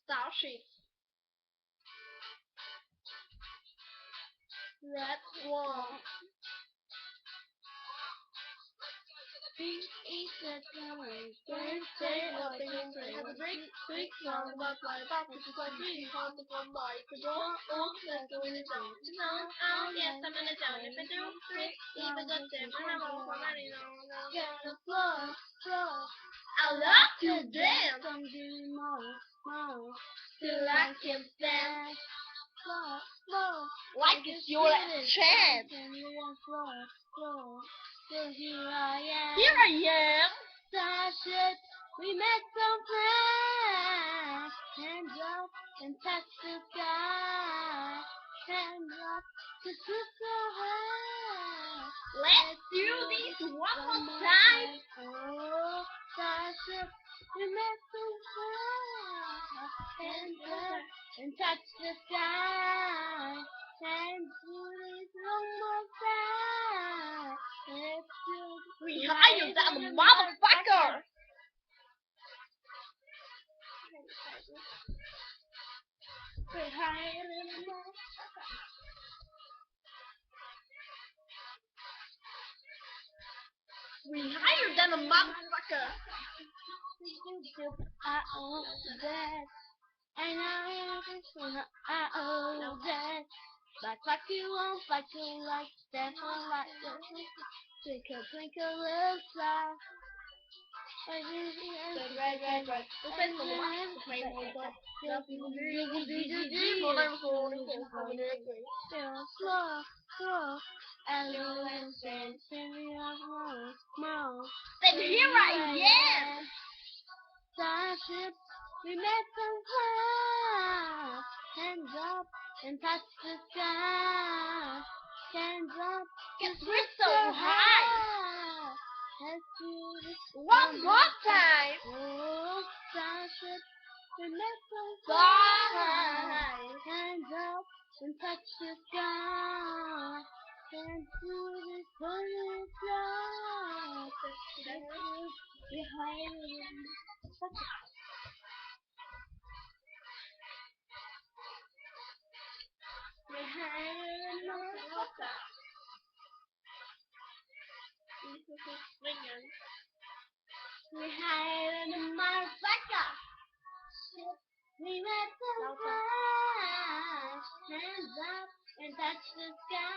Starship. Red One. This is the time. Birthday of the country. Have a drink. Quick song about my papa. It's like really hard to come by. The door. Oh, let's go in the town. Oh, yes, I'm in the town. If I do trick, if I got them, and I'm all for money now. I'm gonna floor. I love to dance. I'm doing more. Till I can stand. Like it's your last chance. So here I am. Starship, we met some friends. Hands up and touch the sky. Hands up to so high. Let's do this one more time. Oh, Starship, we met some friends. Hands up and touch the sky. And do this one more time. Let's do this. We higher than the motherfucker. We're higher than the motherfucker. We're higher than a motherfucker. I owe that. I know this one. I owe that. Like you won't fight you like that. Like twinkle, twinkle, little star. Right. The pencil light, the flame will go. Slow, and you'll listen. Send here I am. Starship, we met some fun. Hands up and touch the sky. Hands up, 'cause we're so high. Let's do this one more time. Oh, Starship, we met some fun. Hands up and touch the sky. Let's do this one more time. We're higher than we're higher than motherfucker. We're higher than a motherfucker. We met some flies. Hands up and touch the sky.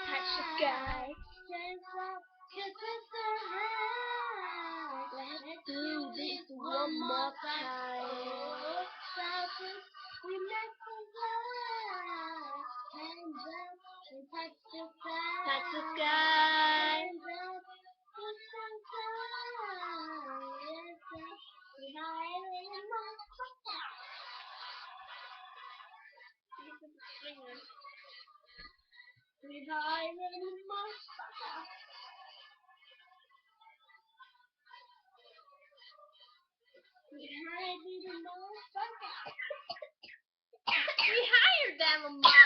Hands up, 'cause we're so high. Let's do this one more time. Oh, Starship, we met some flies. Hands up and touch the sky. Hands up, 'cause we're so high. Yes, we're higher than a motherfucker. We're higher than a motherfucker. We're higher than a motherfucker. We're higher than a motherfucker.